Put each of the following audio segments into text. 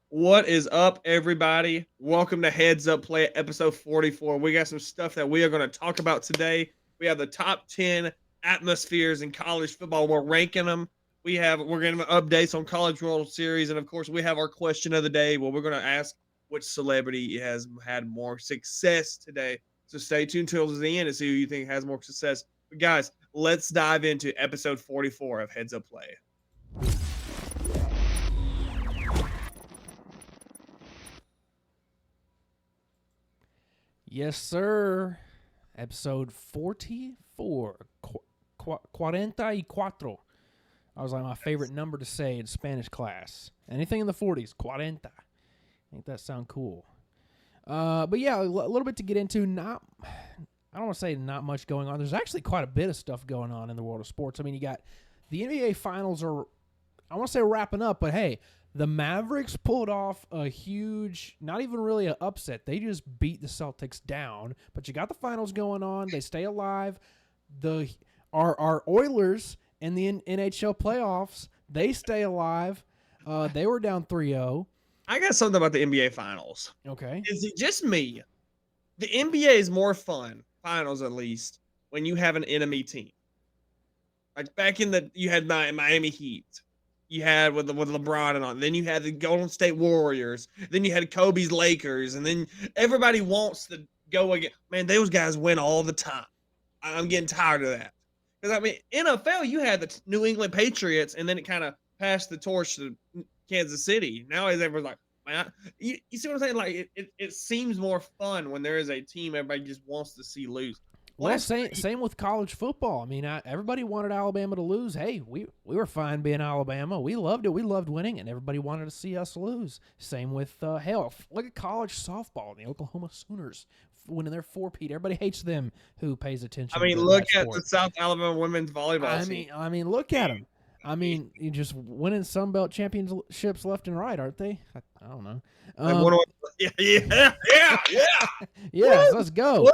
What is up, everybody? Welcome to Heads Up Play episode 44. We got some stuff that we are going to talk about today. We have the top 10 atmospheres in college football. We're ranking them. We're going to have updates on College World Series, and of course, we have our question of the day where we're going to ask which celebrity has had more success today. So stay tuned till the end to see who you think has more success. But guys, let's dive into episode 44 of Heads Up Play. Yes, sir. Episode 44. 44. I was like my favorite number to say in Spanish class. Anything in the 40s, 40. Make that sound cool. But yeah, a little bit to get into. I don't want to say not much going on. There's actually quite a bit of stuff going on in the world of sports. I mean, you got the NBA Finals I want to say wrapping up, but hey, the Mavericks pulled off a huge, not even really an upset. They just beat the Celtics down. But you got the finals going on. They stay alive. Our Oilers in the NHL playoffs, they stay alive. They were down 3-0. I got something about the NBA Finals. Okay. Is it just me? The NBA is more fun, finals at least, when you have an enemy team. Like back you had Miami Heat. You had with LeBron and on. Then you had the Golden State Warriors. Then you had Kobe's Lakers. And then everybody wants to go again. Man, those guys win all the time. I'm getting tired of that. Because, I mean, NFL, you had the New England Patriots, and then it kind of passed the torch to Kansas City. Now everyone's like, man, you see what I'm saying? Like, it seems more fun when there is a team everybody just wants to see lose. Well, same with college football. I mean, everybody wanted Alabama to lose. Hey, we were fine being Alabama. We loved it. We loved winning, and everybody wanted to see us lose. Same with hell. Look at college softball. The Oklahoma Sooners winning their four-peat. Everybody hates them. Who pays attention? I mean, to look that at sport. the South Alabama women's volleyball team. I mean, look at them. I mean, you just winning Sun Belt championships left and right, aren't they? I don't know. Yeah. Yes, let's go.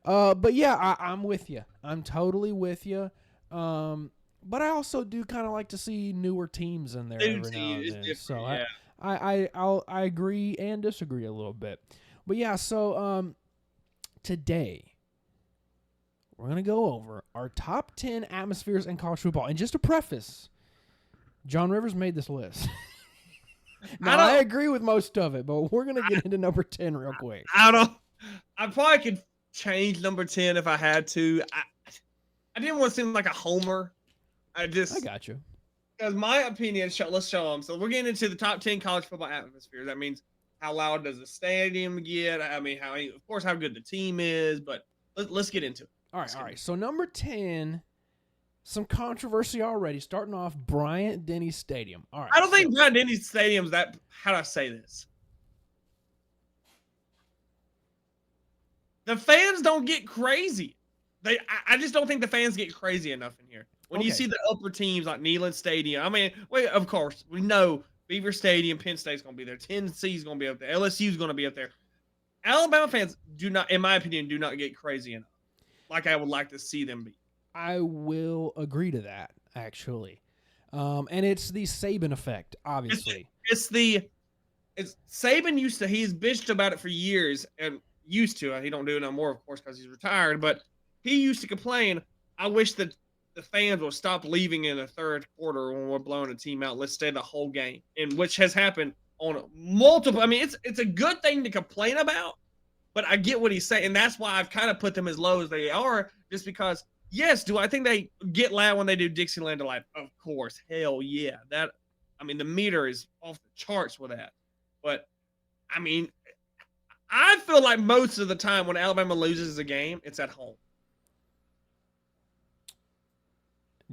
But yeah, I'm with you. I'm totally with you. But I also do kind of like to see newer teams in there every now and then. So yeah. I agree and disagree a little bit. But yeah, so today we're gonna go over our top 10 atmospheres in college football. And just to preface, John Rivers made this list. Now, I agree with most of it, but we're going to get into number 10 real quick. I probably could change number 10 if I had to. I didn't want to seem like a homer. I got you. Because my opinion, let's show them. So we're getting into the top 10 college football atmospheres. That means how loud does the stadium get? I mean, of course, how good the team is, but let's get into it. All right. So number 10, some controversy already. Starting off, Bryant-Denny Stadium. All right. I don't think Bryant-Denny Stadium's that. How do I say this? The fans don't get crazy. I just don't think the fans get crazy enough in here. When you see the upper teams like Neyland Stadium, I mean, of course, we know Beaver Stadium, Penn State's going to be there. Tennessee's going to be up there. LSU's going to be up there. Alabama fans do not, in my opinion, do not get crazy enough like I would like to see them be. I will agree to that, actually. And it's the Saban effect, obviously. It's Saban he's bitched about it for years and used to. He don't do it no more, of course, because he's retired. But he used to complain, I wish that the fans will stop leaving in the third quarter when we're blowing a team out. Let's stay the whole game, and which has happened on multiple. I mean, it's a good thing to complain about, but I get what he's saying. And that's why I've kind of put them as low as they are, just because. Yes, do I think they get loud when they do Dixieland Delight? Of course, hell yeah. The meter is off the charts with that. But, I mean, I feel like most of the time when Alabama loses a game, it's at home.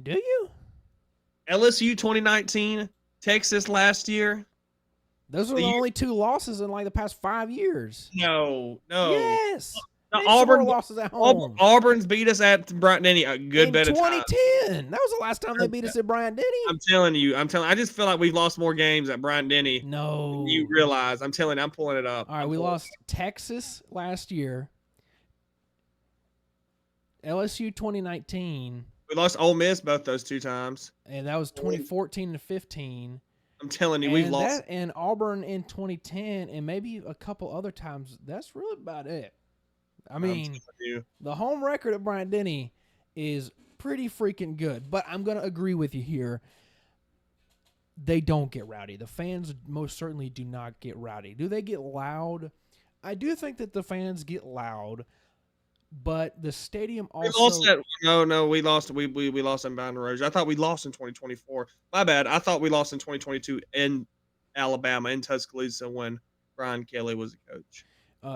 Do you? LSU 2019, Texas last year. Those are the only two losses in like the past 5 years. No. Yes. Auburn losses at home. Auburn's beat us at Bryant-Denny a good bit of time. 2010. That was the last time they beat us at Bryant-Denny. I'm telling you. I just feel like we've lost more games at Bryant-Denny. No. Than you realize. I'm telling you. I'm pulling it up. All right, we lost Texas last year. LSU 2019. We lost Ole Miss both those two times. And that was 2014 to 15. I'm telling you, we've And lost. that and Auburn in 2010 and maybe a couple other times, that's really about it. I I'm mean, telling you. the home record at Bryant-Denny is pretty freaking good. But I'm going to agree with you here. They don't get rowdy. The fans most certainly do not get rowdy. Do they get loud? I do think that the fans get loud, but the stadium We lost also. that. No, we lost. We lost in Baton Rouge. I thought we lost in 2024. My bad. I thought we lost in 2022 in Alabama in Tuscaloosa when Brian Kelly was the coach.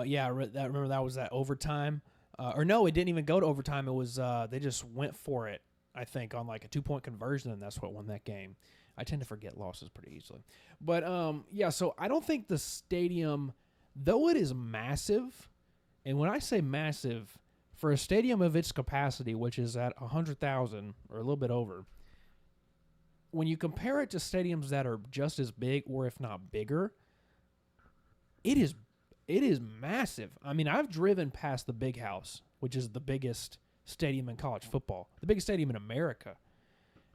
Yeah, remember that was that overtime. Or no, it didn't even go to overtime. It was they just went for it. I think on like a 2-point conversion, and that's what won that game. I tend to forget losses pretty easily, but yeah. So I don't think the stadium, though it is massive, and when I say massive, for a stadium of its capacity, which is at 100,000 or a little bit over, when you compare it to stadiums that are just as big or if not bigger, it is massive. I mean, I've driven past the Big House, which is the biggest stadium in college football, the biggest stadium in America,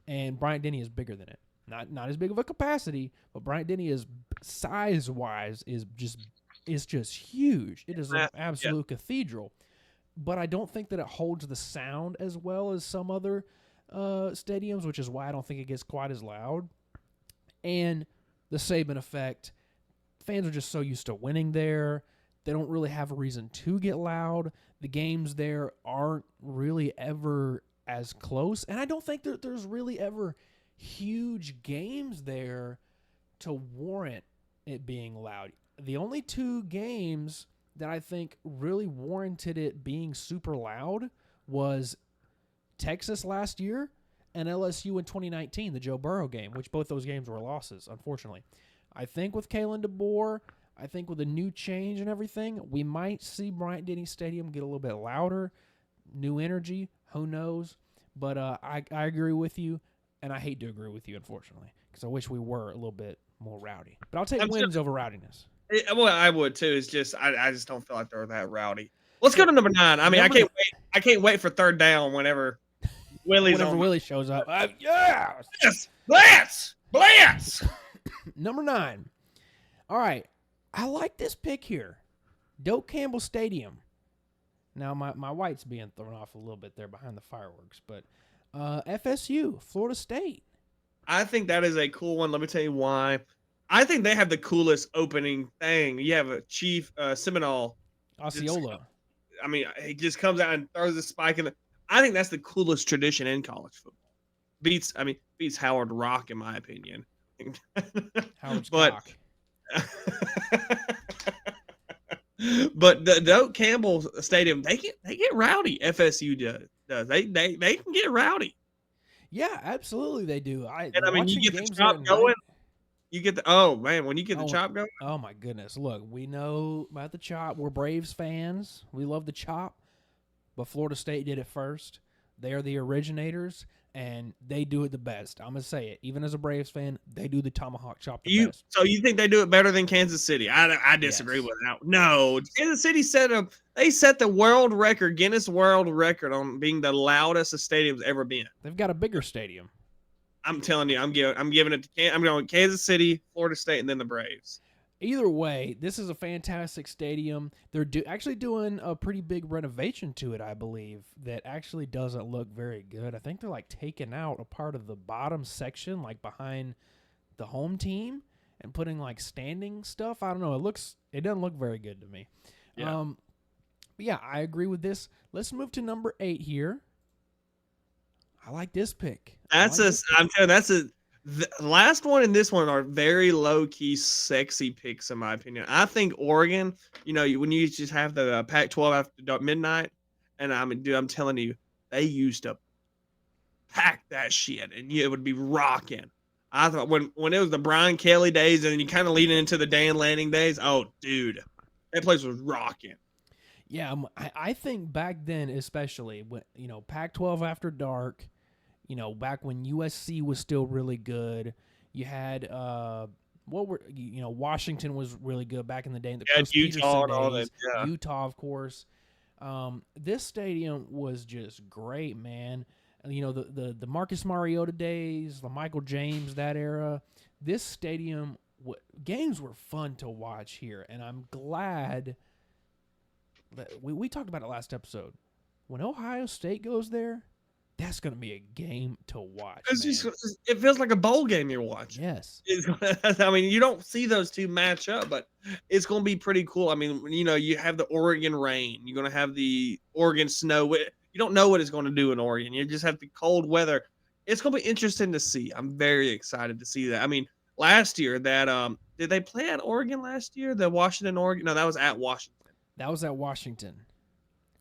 and Bryant-Denny is bigger than it. Not as big of a capacity, but Bryant-Denny is size-wise is just huge. It is an absolute cathedral. But I don't think that it holds the sound as well as some other stadiums, which is why I don't think it gets quite as loud. And the Saban effect, fans are just so used to winning there. They don't really have a reason to get loud. The games there aren't really ever as close. And I don't think that there's really ever huge games there to warrant it being loud. The only 2 games that I think really warranted it being super loud was Texas last year and LSU in 2019, the Joe Burrow game, which both those games were losses, unfortunately. I think with Kalen DeBoer, I think with a new change and everything, we might see Bryant-Denny Stadium get a little bit louder, new energy, who knows. But I agree with you, and I hate to agree with you, unfortunately, because I wish we were a little bit more rowdy. But I'll take wins over rowdiness. Well, I would too. It's just I just don't feel like they're that rowdy. Let's go to number 9. I mean, I can't wait. I can't wait for third down whenever Willie shows up. Yeah. Yes, blitz. Number 9. All right. I like this pick here. Doak Campbell Stadium. Now, my white's being thrown off a little bit there behind the fireworks, but FSU, Florida State. I think that is a cool one. Let me tell you why. I think they have the coolest opening thing. You have a Chief Seminole. Osceola. I mean, he just comes out and throws a spike in. I think that's the coolest tradition in college football. Beats Howard Rock in my opinion. Howard's but cock. but the Doak Campbell Stadium, they get rowdy. FSU does. They can get rowdy. Yeah, absolutely they do. I mean, you get the chop going. You get the when you get the chop going. Oh my goodness! Look, we know about the chop. We're Braves fans. We love the chop, but Florida State did it first. They are the originators, and they do it the best. I'm gonna say it. Even as a Braves fan, they do the tomahawk chop the best. So you think they do it better than Kansas City? I disagree with that. No, Kansas City set the world record, Guinness World Record on being the loudest a stadium's ever been. They've got a bigger stadium. I'm telling you, I'm giving it to I'm going Kansas City, Florida State, and then the Braves. Either way, this is a fantastic stadium. They're actually doing a pretty big renovation to it, I believe, that actually doesn't look very good. I think they're like taking out a part of the bottom section, like behind the home team, and putting like standing stuff. I don't know. It doesn't look very good to me. Yeah. But yeah, I agree with this. Let's move to number 8 here. I like this pick. The last one and this one are very low-key, sexy picks, in my opinion. I think Oregon, when you just have the Pac-12 after midnight, and I'm telling you, they used to pack that shit, and it would be rocking. I thought when it was the Brian Kelly days, and then you kind of leading into the Dan Lanning days, oh, dude, that place was rocking. Yeah, I think back then, especially when Pac-12 after dark. Back when USC was still really good, you had Washington was really good back in the day. In the Chris Utah Peterson and all days, that. Yeah. Utah, of course. This stadium was just great, man. The Marcus Mariota days, the Michael James, that era. this stadium, games were fun to watch here, and I'm glad that we talked about it last episode. When Ohio State goes there, that's going to be a game to watch, man. It feels like a bowl game you're watching. Yes. I mean, you don't see those two match up, but it's going to be pretty cool. I mean, you have the Oregon rain. You're going to have the Oregon snow. You don't know what it's going to do in Oregon. You just have the cold weather. It's going to be interesting to see. I'm very excited to see that. I mean, last year did they play at Oregon last year? The Washington, Oregon? No, that was at Washington. That was at Washington,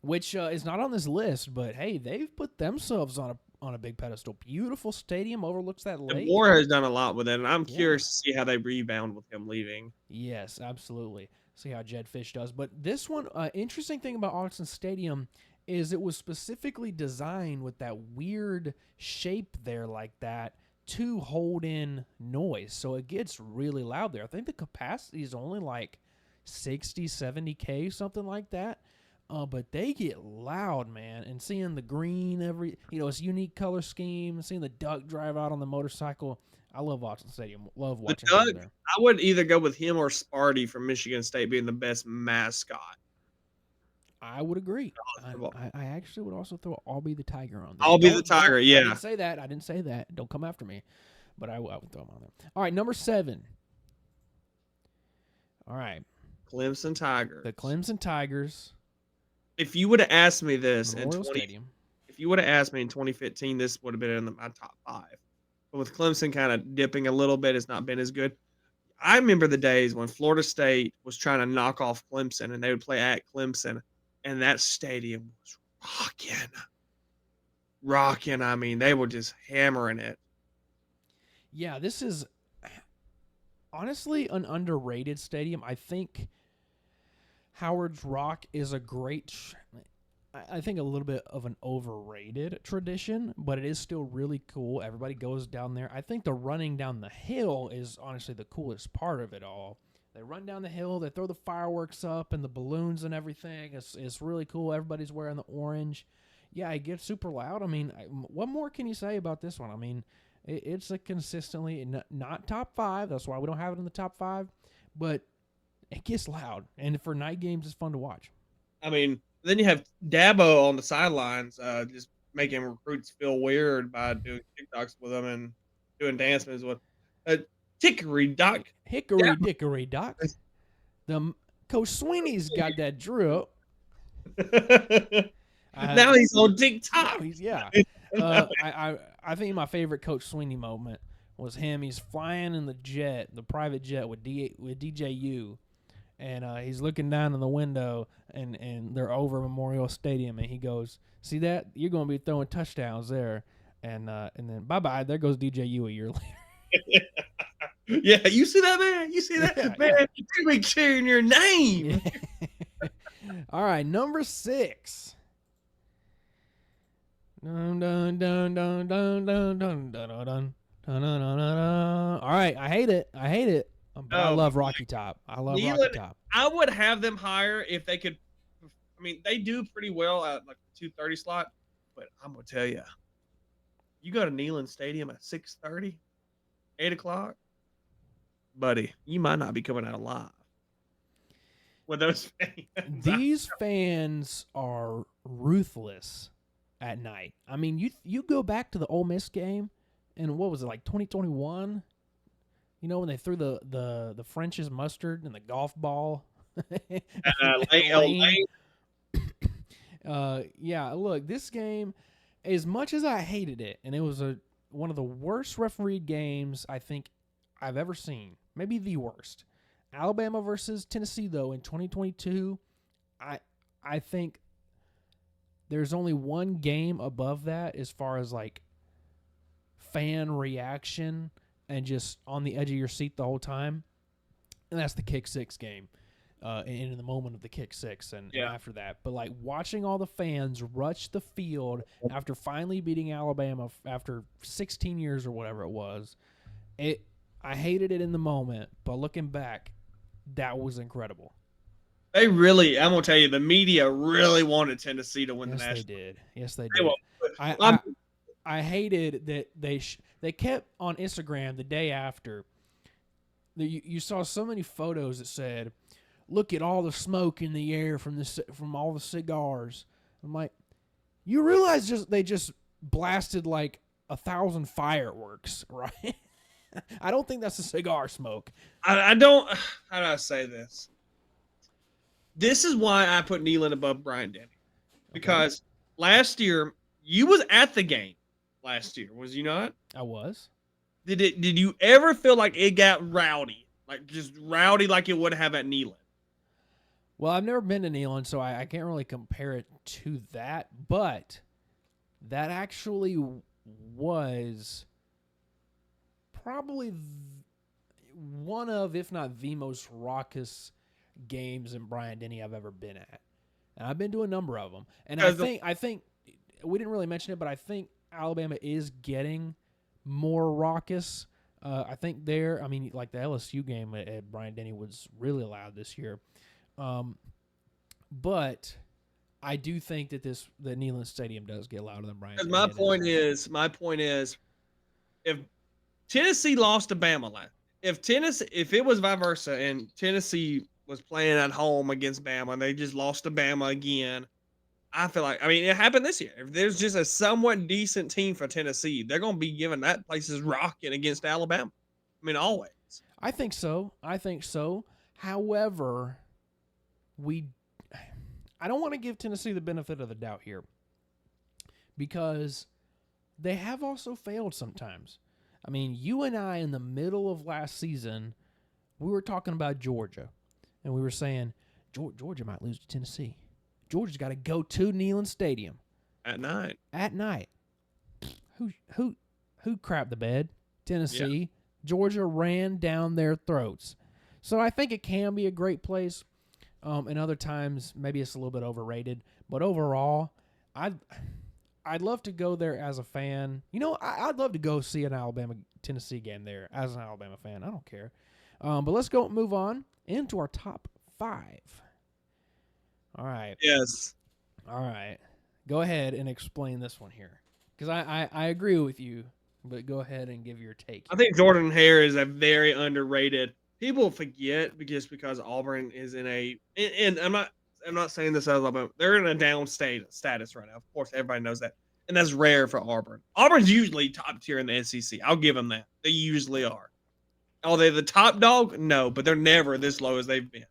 which is not on this list, but hey, they've put themselves on a big pedestal. Beautiful stadium, overlooks that lake. And Moore has done a lot with it, and I'm curious to see how they rebound with him leaving. Yes, absolutely. See how Jed Fish does. But this one, interesting thing about Autzen Stadium is it was specifically designed with that weird shape there like that to hold in noise. So it gets really loud there. I think the capacity is only like 60, 70K, something like that. But they get loud, man. And seeing the green, it's unique color scheme, seeing the duck drive out on the motorcycle. I love Autzen Stadium. Love watching the duck, there. I would either go with him or Sparty from Michigan State being the best mascot. I would agree. I actually would also throw Albie the Tiger on there. Albie the Tiger, yeah. I didn't say that. Don't come after me. But I would throw him on there. All right, number 7. All right. Clemson Tigers. The Clemson Tigers. If you would have asked me this if you would have asked me in 2015, this would have been in my top 5. But with Clemson kind of dipping a little bit, it's not been as good. I remember the days when Florida State was trying to knock off Clemson, and they would play at Clemson, and that stadium was rocking. I mean, they were just hammering it. Yeah, this is honestly an underrated stadium. I think Howard's Rock is a great, I think a little bit of an overrated tradition, but it is still really cool. Everybody goes down there. I think the running down the hill is honestly the coolest part of it all. They run down the hill, they throw the fireworks up and the balloons and everything. It's really cool. Everybody's wearing the orange. Yeah, it gets super loud. I mean, what more can you say about this one? I mean, it's a consistently not top 5. That's why we don't have it in the top 5. But it gets loud, and for night games, it's fun to watch. I mean, then you have Dabo on the sidelines, just making recruits feel weird by doing TikToks with them and doing dance moves with Hickory Doc. Hickory Dickory Doc. Coach Sweeney's got that drip. Now he's on TikTok. I think my favorite Coach Sweeney moment was him. He's flying in the private jet with DJU, and he's looking down in the window, and they're over Memorial Stadium, and he goes, "See that? You're going to be throwing touchdowns there," and then bye. There goes DJU a year later. Yeah, you see that, man? You see that, man? You be cheering your name. All right, number 6. Dun, dun, dun, dun, dun, dun, dun, dun, dun. All right, I hate it. But I love Rocky Top. Rocky Top. I would have them higher if they could. I mean, they do pretty well at like the 2:30 slot, but I'm gonna tell you, you go to Neyland Stadium at 6:30, 8 o'clock, buddy, you might not be coming out alive with those fans. These fans are ruthless at night. I mean, you go back to the Ole Miss game, and what was it, like 2021? You know, when they threw the French's mustard and the golf ball. Yeah, look, this game, as much as I hated it, and it was one of the worst refereed games I think I've ever seen, maybe the worst. Alabama versus Tennessee, though, in 2022, I think there's only one game above that as far as like fan reaction and just on the edge of your seat the whole time, and that's the kick 6 game. In the moment of the kick 6 and after that. But like watching all the fans rush the field after finally beating Alabama after 16 years or whatever it was, I hated it in the moment, but looking back, that was incredible. I'm gonna tell you, the media really wanted Tennessee to win the national. Yes, they did. I hated that they kept on Instagram the day after You saw so many photos that said, "Look at all the smoke in the air from all the cigars." I'm like, you realize they just blasted like 1,000 fireworks, right? I don't think that's a cigar smoke. I don't. How do I say this? This is why I put Nealon above Brian Denny, Okay, because last year you was at the game. Last year, was you not? I was. Did you ever feel like it got rowdy, like just rowdy, like it would have at Nealon? Well, I've never been to Neyland, so I can't really compare it to that. But that actually was probably one of, if not the most raucous games in Bryant Denny I've ever been at. And I've been to a number of them. And I think we didn't really mention it, but I think Alabama is getting more raucous. I think like the LSU game at Bryant Denny was really loud this year. But I do think that Neyland Stadium does get louder than Bryant Denny. My point is, if Tennessee lost to Bama if it was vice versa and Tennessee was playing at home against Bama and they just lost to Bama again, I feel like, I mean, it happened this year. If there's just a somewhat decent team for Tennessee, they're going to be giving that place's rocking against Alabama. I mean, always. I think so. However, I don't want to give Tennessee the benefit of the doubt here, because they have also failed sometimes. I mean, you and I in the middle of last season, we were talking about Georgia, and we were saying Georgia might lose to Tennessee. Georgia's got to go to Neyland Stadium at night. Who crapped the bed? Tennessee. Yeah. Georgia ran down their throats. So I think it can be a great place. And other times, maybe it's a little bit overrated. But overall, I'd love to go there as a fan. You know, I'd love to go see an Alabama-Tennessee game there as an Alabama fan. I don't care. But let's move on into our top 5. All right. Yes. All right. Go ahead and explain this one here, because I agree with you, but go ahead and give your take. I think Jordan Hare is a very underrated. People forget because Auburn is and I'm not saying this as Alabama. They're in a down status right now. Of course, everybody knows that, and that's rare for Auburn. Auburn's usually top tier in the SEC. I'll give them that. They usually are. Are they the top dog? No, but they're never this low as they've been.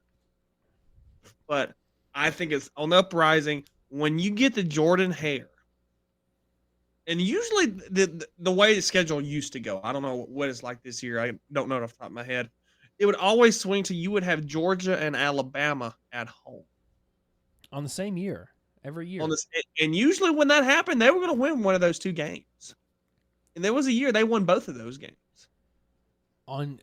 But I think it's on the uprising when you get the Jordan Hare. And usually the way the schedule used to go, I don't know what it's like this year. I don't know it off the top of my head. It would always swing to you would have Georgia and Alabama at home on the same year every year. And usually when that happened, they were going to win one of those two games. And there was a year they won both of those games. On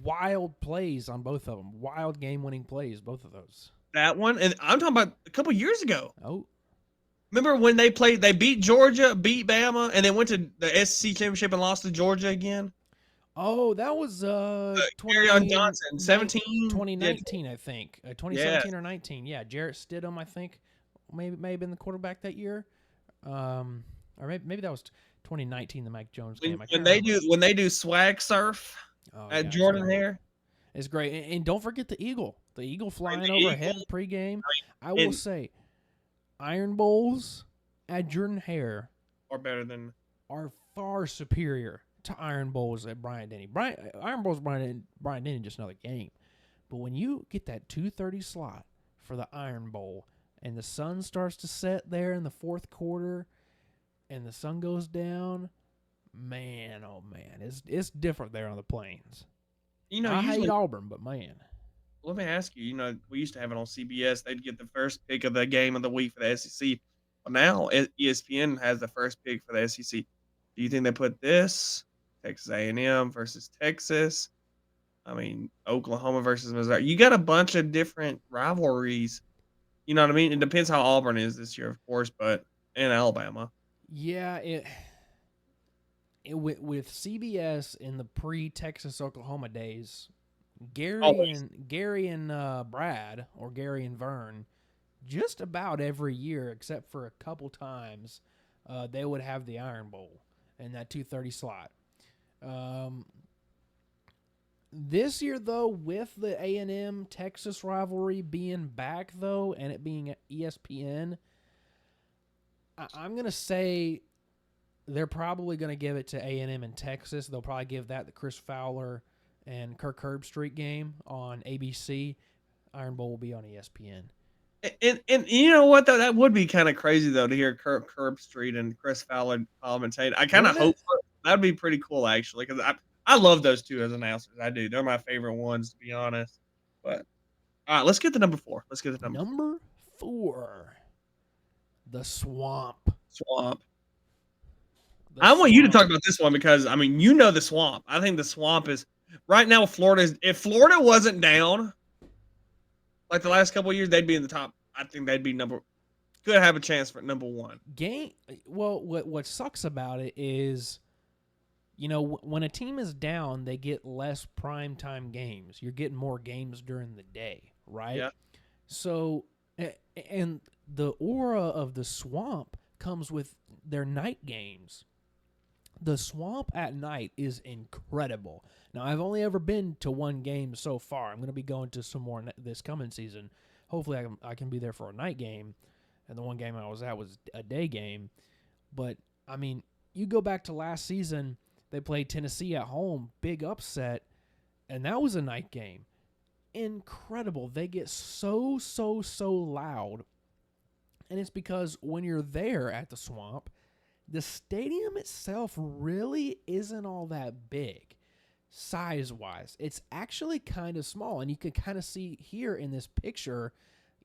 wild plays on both of them, wild game-winning plays, both of those. That one, and I'm talking about a couple years ago. Oh. Remember when they beat Georgia, beat Bama, and then went to the SEC championship and lost to Georgia again? Oh, that was Johnson, 2019, I think. 2017 or 19. Yeah, Jarrett Stidham, I think, may have been the quarterback that year. Or maybe that was 2019, the Mike Jones game. When they do swag surf at Jordan Hare. It's great. And don't forget the Eagle. The Eagle flying overhead pregame. I will say, Iron Bowls at Jordan Hare are far superior to Iron Bowls at Bryant Denny. Iron Bowls Bryant Denny just another game. But when you get that 2:30 slot for the Iron Bowl and the sun starts to set there in the fourth quarter and the sun goes down, man, oh man, it's different there on the plains. You know, I hate Auburn, but man. Let me ask you, we used to have it on CBS. They'd get the first pick of the game of the week for the SEC. But now ESPN has the first pick for the SEC. Do you think they put this, Texas A&M versus Texas? I mean, Oklahoma versus Missouri. You got a bunch of different rivalries. You know what I mean? It depends how Auburn is this year, of course, and Alabama. Yeah, with CBS in the pre-Texas Oklahoma days, Gary and Brad, or Gary and Vern, just about every year except for a couple times, they would have the Iron Bowl in that 2:30 slot. This year, though, with the A&M Texas rivalry being back, though, and it being ESPN, I'm going to say they're probably going to give it to A&M in Texas. They'll probably give that the Chris Fowler and Kirk Herbstreit game on ABC. Iron Bowl will be on ESPN. And you know what though, that would be kind of crazy though to hear Kirk Herbstreit and Chris Fowler commentate. I kind of Wouldn't it? hope that'd be pretty cool actually because I love those two as announcers. I do. They're my favorite ones to be honest. But all right, let's get to number 4. Let's get to number Number 4, the Swamp. Swamp. The I want you to Swamp. talk about this one because I mean you know the Swamp. I think the Swamp is right now. If Florida wasn't down like the last couple of years, they'd be in the top. I think they'd be could have a chance for number 1. Well, what sucks about it is, you know, when a team is down, they get less primetime games. You're getting more games during the day, right? Yeah. So, and the aura of the Swamp comes with their night games. The Swamp at night is incredible. Now, I've only ever been to one game so far. I'm going to be going to some more this coming season. Hopefully, I can be there for a night game. And the one game I was at was a day game. But, I mean, you go back to last season, they played Tennessee at home, big upset, and that was a night game. Incredible. They get so loud. And it's because when you're there at the Swamp, the stadium itself really isn't all that big size-wise. It's actually kind of small, and you can kind of see here in this picture,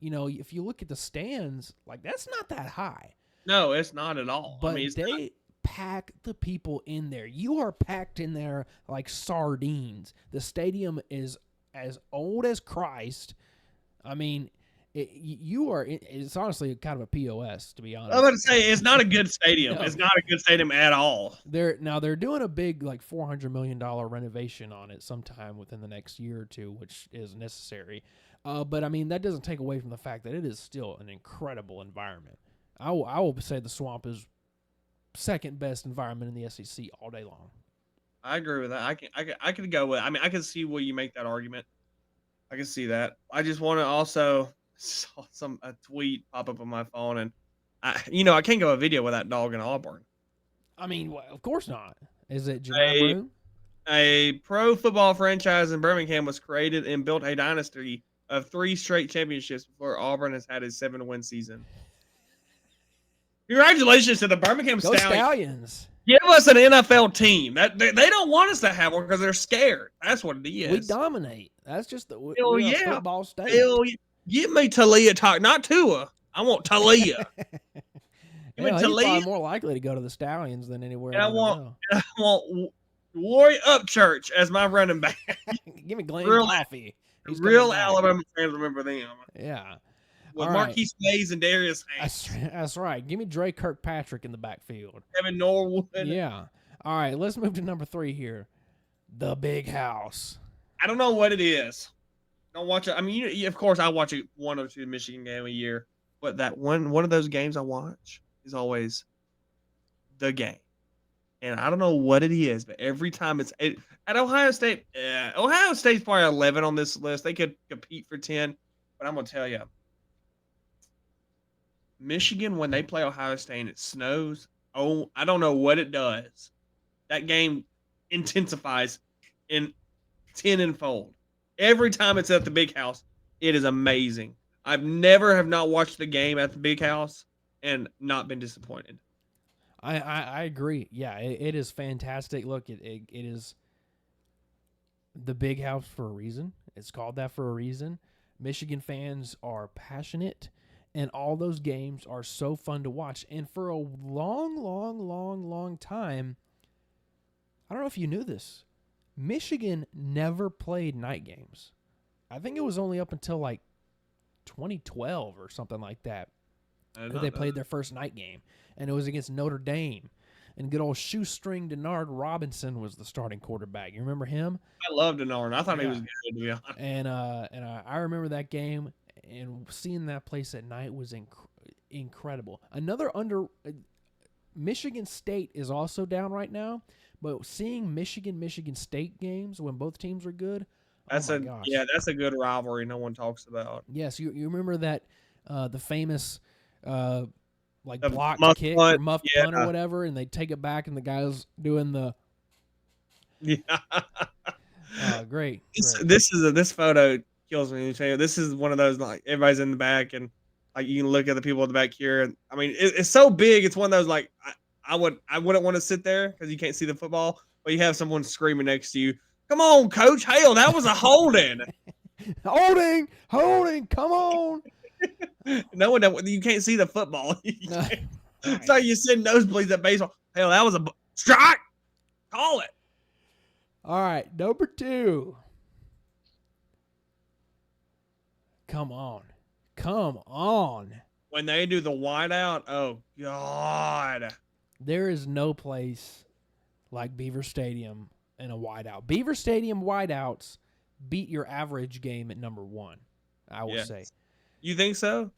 you know, if you look at the stands, like that's not that high. No, it's not at all. But I mean, they pack the people in there. You are packed in there like sardines. The stadium is as old as Christ. I mean, it's honestly kind of a POS, to be honest. I'm about to say it's not a good stadium. No. It's not a good stadium at all. They're doing a big like $400 million renovation on it sometime within the next year or two, which is necessary. But I mean that doesn't take away from the fact that it is still an incredible environment. I will say the Swamp is second best environment in the SEC all day long. I agree with that. I could go with. I mean, I can see where you make that argument. I can see that. I just want to also saw a tweet pop up on my phone, and I can't go a video with that dog in Auburn. I mean, well, of course not. Is it Janai Broom? A pro football franchise in Birmingham was created and built a dynasty of 3 straight championships before Auburn has had a 7-win season. Congratulations to the Birmingham Stallions. Give us an NFL team. That they don't want us to have one because they're scared. That's what it is. We dominate. That's just the football state. Give me Talia talk, not Tua. I want Talia. Give me Talia. He's probably more likely to go to the Stallions than anywhere. And I want Warrior Upchurch as my running back. Give me Glenn Coffee. Real Alabama fans remember them. Yeah. With Marquise Mays and Darius Hayes. That's right. Give me Dre Kirkpatrick in the backfield. Kevin Norwood. Yeah. All right, let's move to number 3 here. The Big House. I don't know what it is. Don't watch it. I mean, of course, I watch one or two Michigan game a year, but that one of those games I watch is always the game. And I don't know what it is, but every time at Ohio State, Ohio State's probably 11 on this list. They could compete for 10, but I'm going to tell you, Michigan, when they play Ohio State and it snows, I don't know what it does. That game intensifies in 10-fold. Every time it's at the Big House, it is amazing. I've never have not watched the game at the Big House and not been disappointed. I agree. Yeah, it is fantastic. Look, it is the Big House for a reason. It's called that for a reason. Michigan fans are passionate, and all those games are so fun to watch. And for a long time, I don't know if you knew this, Michigan never played night games. I think it was only up until like 2012 or something like that that they played their first night game, and it was against Notre Dame. And good old shoestring Denard Robinson was the starting quarterback. You remember him? I loved Denard. I thought he was good, to be honest. And I remember that game, and seeing that place at night was incredible. Another Michigan State is also down right now, but seeing Michigan State games when both teams are good, oh my gosh. That's a good rivalry no one talks about. Yes, you remember that the famous like The blocked muff kick or punt, muffed punt or yeah, whatever, and they take it back, and the guy's doing the yeah. great, This great. this is a this photo kills me. Let me tell you, this is one of those like everybody's in the back and like you can look at the people in the back here. And I mean, it's so big. It's one of those like I wouldn't want to sit there because you can't see the football, but you have someone screaming next to you. Come on, coach! Hell, that was a holding. Holding, come on. No one you can't see the football. Right. So you send nosebleeds at baseball. Hell, that was a strike. Call it. All right, number 2. Come on. When they do the whiteout, oh god. There is no place like Beaver Stadium in a whiteout. Beaver Stadium whiteouts beat your average game at number 1, I will say. You think so?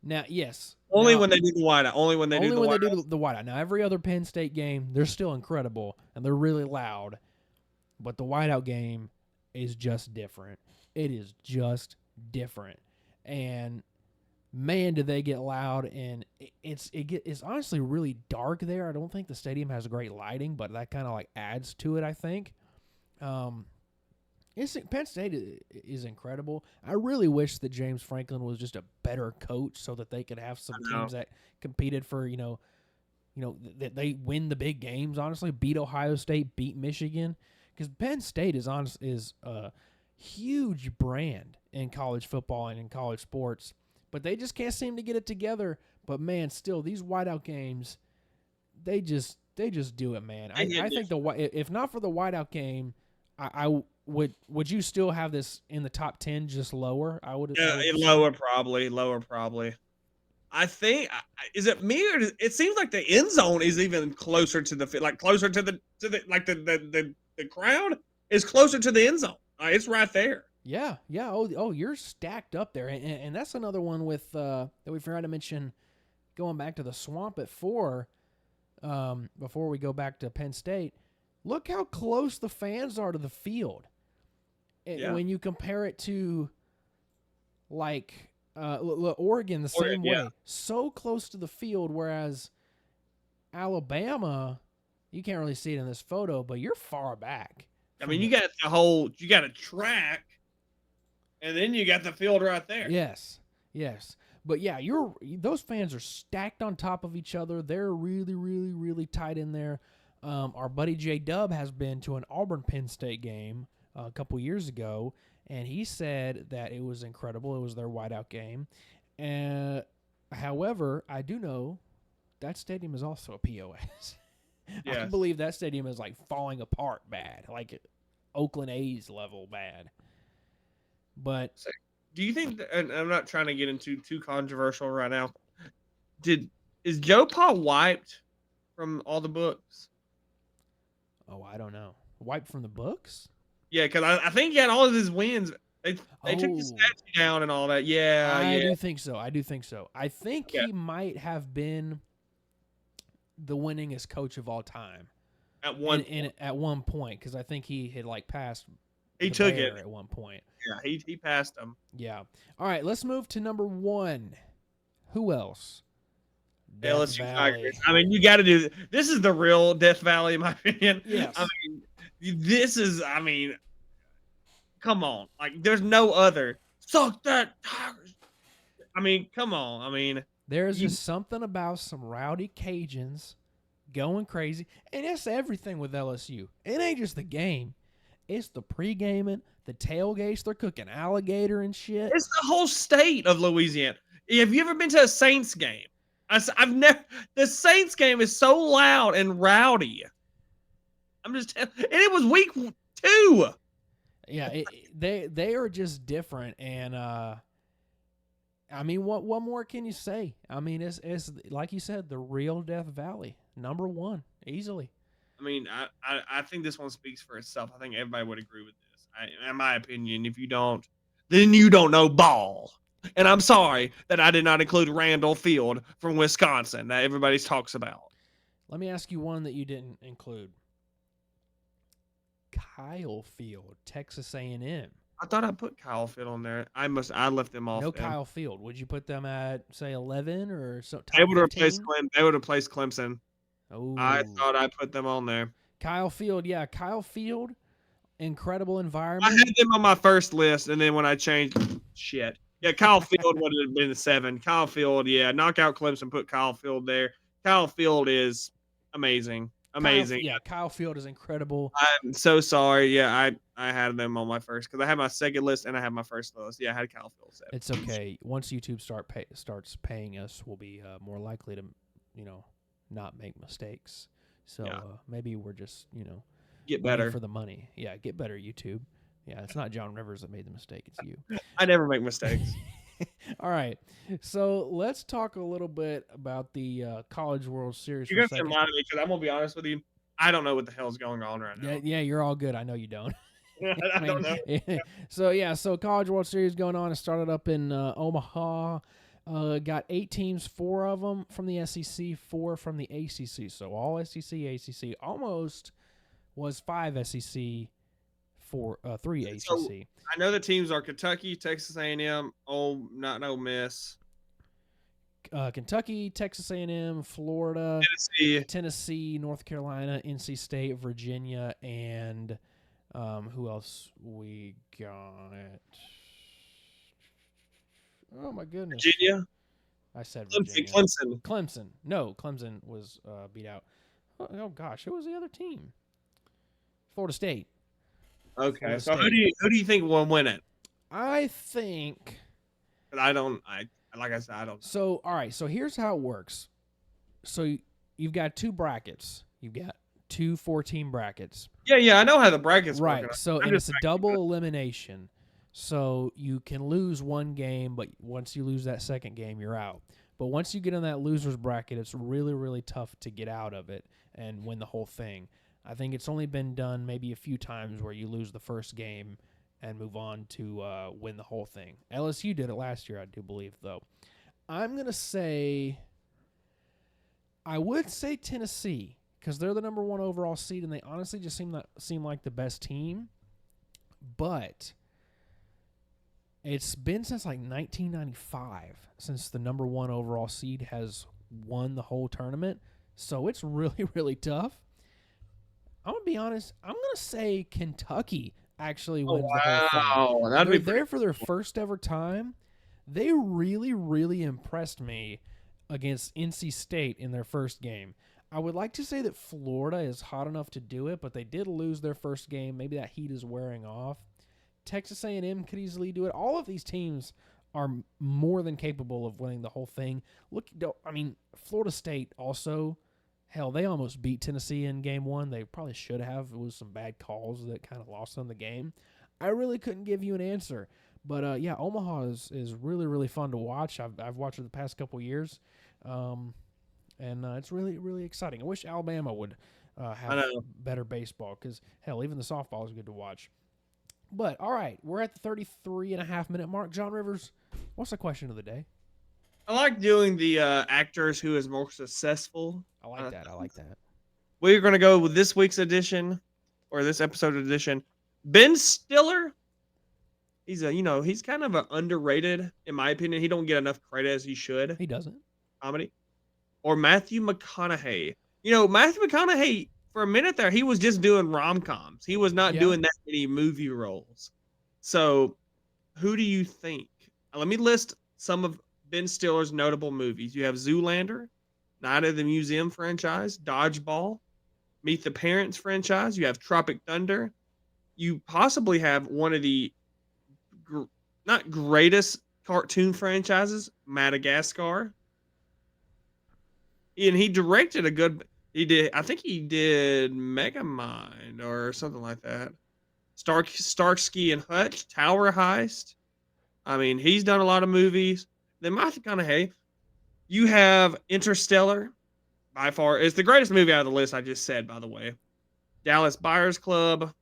Now, yes. Only Now, when they do the whiteout. Only when they do the whiteout. Now, every other Penn State game, they're still incredible and they're really loud, but the whiteout game is just different. It is just different, and man, do they get loud! And it's honestly really dark there. I don't think the stadium has great lighting, but that kind of like adds to it, I think. Penn State is incredible. I really wish that James Franklin was just a better coach so that they could have some teams that competed for, that they win the big games, honestly, beat Ohio State, beat Michigan. Because Penn State is a huge brand in college football and in college sports, but they just can't seem to get it together. But, man, still, these whiteout games, they just do it, man. I think if not for the whiteout game, I would you still have this in the top 10, just lower? Lower probably. I think is it me or it seems like the end zone is even closer to closer to the crowd is closer to the end zone. It's right there. Yeah. Oh, you're stacked up there, and that's another one with that we forgot to mention. Going back to the Swamp at 4, before we go back to Penn State, look how close the fans are to the field. When you compare it to, like, Oregon, the same way. So close to the field, whereas Alabama, you can't really see it in this photo, but you're far back. I mean, you got a track, and then you got the field right there. Yes. But yeah, those fans are stacked on top of each other. They're really, really, really tight in there. Our buddy J-Dub has been to an Auburn-Penn State game a couple years ago, and he said that it was incredible. It was their whiteout game. However, I do know that stadium is also a POS. Yes. I believe that stadium is like falling apart bad, like Oakland A's level bad. But do you think that, and I'm not trying to get into too controversial right now, is Joe Pa wiped from all the books? Oh, I don't know. Wiped from the books? Yeah, because I think he had all of his wins. They took his statue down and all that. Yeah, I do think so. I think he might have been the winningest coach of all time at one point, because I think he had like passed. He took it at one point. Yeah, he passed him. Yeah. All right, let's move to number 1. Who else? LSU Tigers. I mean, you got to do this. Is the real Death Valley, in my opinion. Yes. I mean, this is. I mean, come on. Like, there's no other. Suck that Tigers. I mean, come on. I mean, there's just something about some rowdy Cajuns going crazy, and it's everything with LSU. It ain't just the game. It's the pre-gaming, the tailgates. They're cooking alligator and shit. It's the whole state of Louisiana. Have you ever been to a Saints game? I've never. The Saints game is so loud and rowdy. I'm just, and it was week 2. Yeah, they are just different, and I mean, what more can you say? I mean, it's like you said, the real Death Valley, number 1, easily. I mean, I think this one speaks for itself. I think everybody would agree with this. In my opinion, if you don't, then you don't know ball. And I'm sorry that I did not include Randall Field from Wisconsin that everybody talks about. Let me ask you one that you didn't include. Kyle Field, Texas A&M. I thought I put Kyle Field on there. I left them off. No Then. Kyle Field. Would you put them at say 11 or so They top would replace 15? They would replace Clemson. I Oh, thought I put them on there. Kyle Field. Yeah, Kyle Field. Incredible I environment. had them on my first list, and then when I changed, shit. Yeah, Kyle Field would have been 7. Kyle Field, yeah, knock out Clemson, put Kyle Field there. Kyle Field is amazing, amazing. Kyle Field is incredible. I'm so sorry. Yeah, I had them on my first because I had my second list and I had my first list. Yeah, I had Kyle Field 7. It's okay. Once YouTube starts paying us, we'll be more likely to, not make mistakes. So Yeah. maybe we're just, Get waiting better. for the money. Yeah, get better, YouTube. Yeah, it's not John Rivers that made the mistake. It's you. I never make mistakes. All right. So let's talk a little bit about the College World Series You for a guys can second. lie to me because I'm gonna be honest with you. I don't know what the hell's going on right now. Yeah, you're all good. I know you don't. I don't know. So College World Series going on. It started up in Omaha. Got 8 teams, 4 of them from the SEC, 4 from the ACC. So all SEC, ACC. Almost was 5 SEC, 3 ACC. So, I know the teams are Kentucky, Texas A&M, not Ole Miss, Kentucky, Texas A&M, Florida, Tennessee, North Carolina, NC State, Virginia, and who else we got? Oh my goodness! Virginia. I said Virginia. Clemson. No, Clemson was beat out. Oh gosh, who was the other team? Florida State. Okay, Florida so State. who do you think will win it? I think. But I don't. Like I said, I don't. So all right. So here's how it works. So you've got 2 brackets. You've got 2 4-team brackets. Yeah, I know how the brackets work. Right. So and it's a double elimination. So you can lose one game, but once you lose that second game, you're out. But once you get in that loser's bracket, it's really, really tough to get out of it and win the whole thing. I think it's only been done maybe a few times where you lose the first game and move on to win the whole thing. LSU did it last year, I do believe, though. I'm going to say, I would say Tennessee because they're the number 1 overall seed, and they honestly just seem like the best team. But it's been since like 1995 since the number 1 overall seed has won the whole tournament. So it's really, really tough. I'm going to be honest. I'm going to say Kentucky actually wins the whole thing. That'd They're be there for their first ever time. They really, really impressed me against NC State in their first game. I would like to say that Florida is hot enough to do it, but they did lose their first game. Maybe that heat is wearing off. Texas A&M could easily do it. All of these teams are more than capable of winning the whole thing. Florida State also, hell, they almost beat Tennessee in game 1. They probably should have. It was some bad calls that kind of lost them the game. I really couldn't give you an answer. But, Omaha is really, really fun to watch. I've watched it the past couple years. And it's really, really exciting. I wish Alabama would have better baseball because, hell, even the softball is good to watch. But, all right, we're at the 33.5-minute mark. John Rivers, what's the question of the day? I like doing the actors who is more successful. I like that. We're going to go with this week's edition, or this episode edition. Ben Stiller. He's kind of an underrated, in my opinion. He don't get enough credit as he should. He doesn't. Comedy. Or Matthew McConaughey. Matthew McConaughey, for a minute there, he was just doing rom-coms. He was not doing that many movie roles. So, who do you think? Let me list some of Ben Stiller's notable movies. You have Zoolander, Night of the Museum franchise, Dodgeball, Meet the Parents franchise. You have Tropic Thunder. You possibly have one of the not greatest cartoon franchises, Madagascar. And he directed I think he did Megamind or something like that. Starsky and Hutch, Tower Heist. I mean, he's done a lot of movies. Then Matthew McConaughey, you have Interstellar. By far, it's the greatest movie out of the list I just said, by the way. Dallas Buyers Club,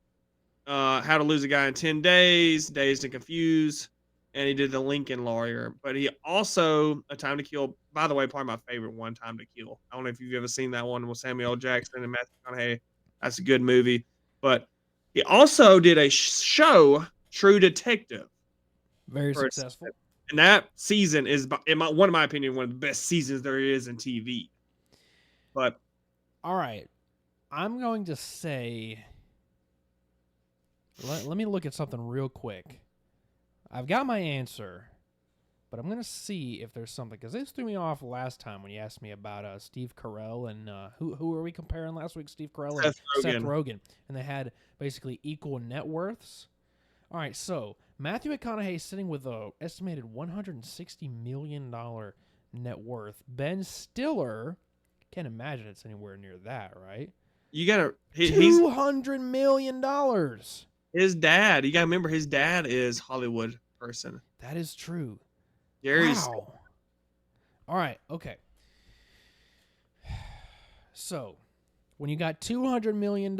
How to Lose a Guy in 10 Days, Dazed and Confused, and he did The Lincoln Lawyer. But he also A Time to Kill. By the way, probably my favorite one, Time to Kill. I don't know if you've ever seen that one with Samuel L. Jackson and Matthew McConaughey. That's a good movie. But he also did a show, True Detective. Very For successful. and that season is, in one of my opinion, one of the best seasons there is in TV. But all right, I'm going to say. Let me look at something real quick. I've got my answer, but I'm going to see if there's something. Because this threw me off last time when you asked me about Steve Carell and who were we comparing last week? Steve Carell and Seth Rogen. And they had basically equal net worths. All right, so Matthew McConaughey is sitting with an estimated $160 million net worth. Ben Stiller, can't imagine it's anywhere near that, right? You got to... He's $200 million. His dad, you got to remember, his dad is Hollywood person. That is true. Gary's. Wow. All right, okay. So, when you got $200 million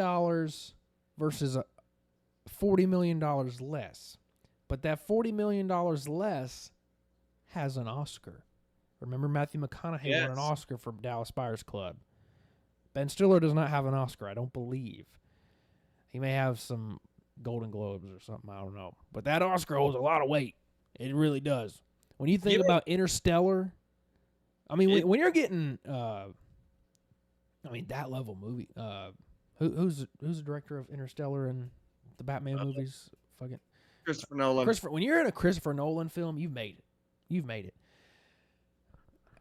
versus $40 million less, but that $40 million less has an Oscar. Remember, Matthew McConaughey won an Oscar for Dallas Buyers Club. Ben Stiller does not have an Oscar, I don't believe. He may have some Golden Globes or something, I don't know. But that Oscar holds a lot of weight. It really does. When you think about Interstellar, I mean, when you're getting, that level movie. Who's the director of Interstellar and the Batman movies? Fucking Christopher Nolan. When you're in a Christopher Nolan film, you've made it. You've made it.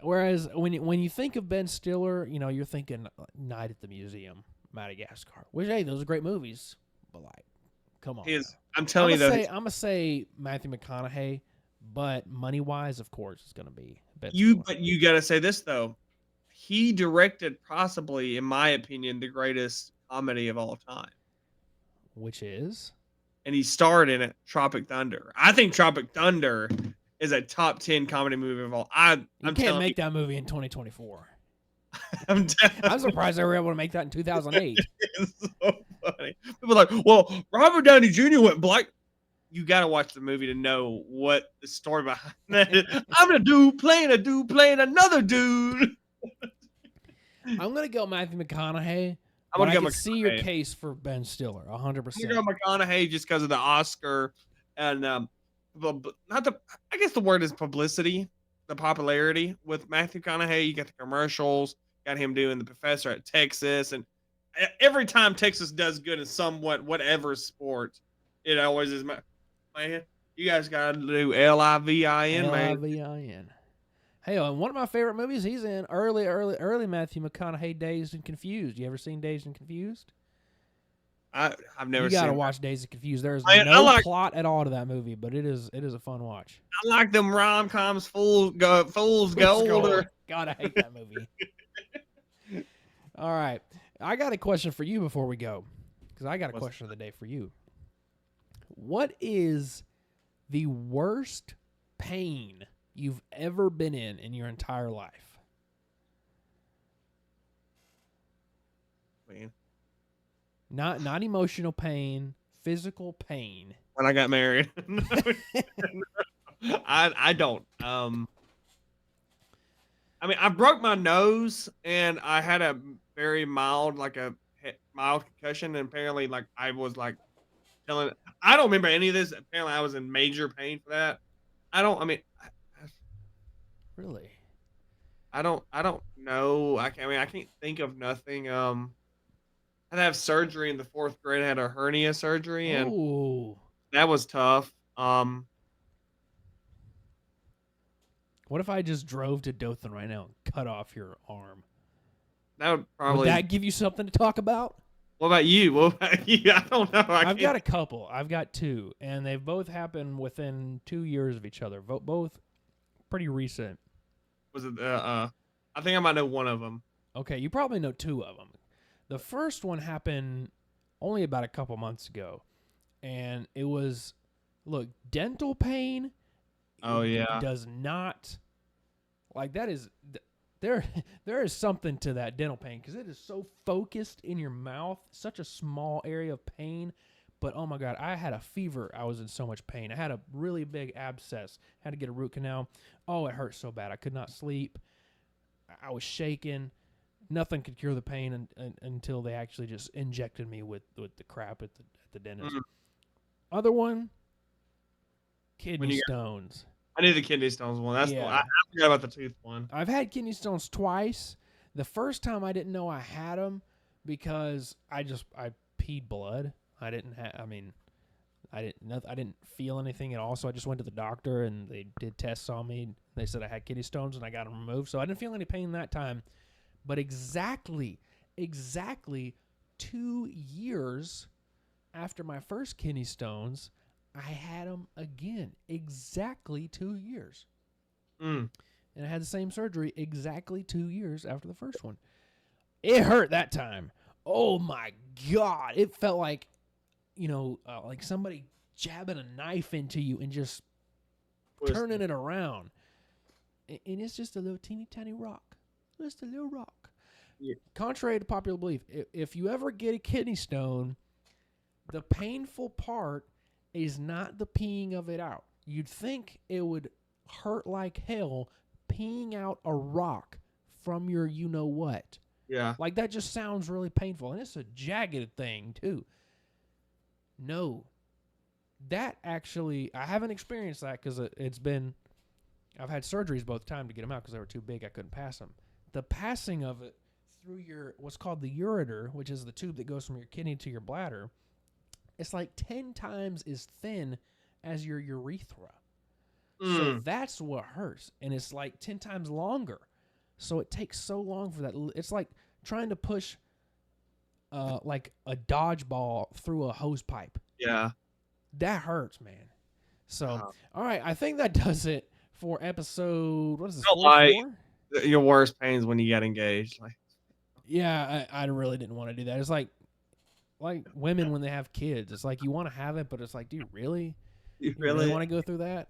Whereas when you think of Ben Stiller, you're thinking Night at the Museum, Madagascar. Which, hey, those are great movies, but come on. I'm telling you, though. I'm gonna say Matthew McConaughey, but money wise, of course, it's gonna be Ben Stiller. Stiller. But you gotta say this though. He directed possibly, in my opinion, the greatest comedy of all time. Which is? And he starred in it, Tropic Thunder. I think Tropic Thunder is a top 10 comedy movie of all. You can't make that movie in 2024. I'm surprised they were able to make that in 2008. It's so funny. People are like, well, Robert Downey Jr. went black. You got to watch the movie to know what the story behind that is. I'm a dude playing another dude. I'm going to go Matthew McConaughey. I can see your case for Ben Stiller, 100%. I'm going to go McConaughey just because of the Oscar and not the. I guess the word is publicity, the popularity with Matthew McConaughey. You got the commercials, got him doing the professor at Texas, and every time Texas does good in somewhat whatever sport, it always is. Man, you guys got to do LIVIN, man. LIVIN. Hey, and one of my favorite movies he's in, early Matthew McConaughey, Dazed and Confused. You ever seen Dazed and Confused? I've never seen it. You got to watch Dazed and Confused. There's no plot at all to that movie, but it is a fun watch. I like them rom-coms, Fool's Gold. God, I hate that movie. All right. I got a question for you before we go, because I got a question of the day for you. What is the worst pain you've ever been in your entire life? Man. Not emotional pain, physical pain. When I got married. I don't. I mean, I broke my nose and I had a very mild concussion, and apparently I was telling, I don't remember any of this. Apparently I was in major pain for that. Really? I don't know. I can't think of nothing. I had to have surgery in the 4th grade. I had a hernia surgery, and that was tough. What if I just drove to Dothan right now and cut off your arm? Would that give you something to talk about? What about you? I don't know. I've got a couple. I've got two, and they've both happened within 2 years of each other. Both pretty recent. Was it? I think I might know one of them. Okay, you probably know two of them. The first one happened only about a couple months ago, and it was, dental pain. Oh yeah, does not that is there is something to that dental pain because it is so focused in your mouth, such a small area of pain, But oh my God, I had a fever. I was in so much pain. I had a really big abscess. Had to get a root canal. Oh, it hurt so bad. I could not sleep. I was shaking. Nothing could cure the pain until they actually just injected me with the crap at the dentist. Other one, kidney stones. I knew the kidney stones one. That's the one. I forgot about the tooth one. I've had kidney stones twice. The first time I didn't know I had them because I peed blood. I didn't feel anything at all. So I just went to the doctor and they did tests on me. They said I had kidney stones and I got them removed. So I didn't feel any pain that time. But exactly 2 years after my first kidney stones, I had them again. Exactly 2 years. And I had the same surgery exactly 2 years after the first one. It hurt that time. Oh my God. It felt like, like somebody jabbing a knife into you and just turning it around. And it's just a little teeny tiny rock. Just a little rock. Yeah. Contrary to popular belief, if you ever get a kidney stone, the painful part is not the peeing of it out. You'd think it would hurt like hell peeing out a rock from your you-know-what. Yeah. Like, that just sounds really painful. And it's a jagged thing, too. No. That actually, I haven't experienced that because I've had surgeries both times to get them out because they were too big. I couldn't pass them. The passing of it through what's called the ureter, which is the tube that goes from your kidney to your bladder, it's like 10 times as thin as your urethra. So that's what hurts. And it's like 10 times longer. So it takes so long for that. It's like trying to push like a dodgeball through a hose pipe. Yeah. That hurts, man. So, all right. I think that does it for episode, what is this, 44? Your worst pains when you get engaged. Yeah, I really didn't want to do that. It's like women when they have kids. It's like you want to have it, but it's like, do you really? You really want to go through that?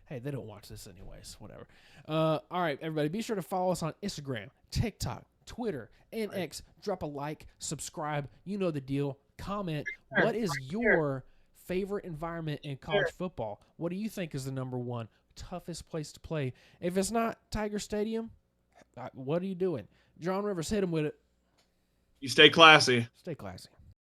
Hey, they don't watch this anyways. Whatever. All right, everybody, be sure to follow us on Instagram, TikTok, Twitter, and X. Drop a like, subscribe. You know the deal. Comment. What is your favorite environment in college football? What do you think is the number one toughest place to play? If it's not Tiger Stadium, what are you doing? John Rivers, hit him with it. You stay classy. Stay classy.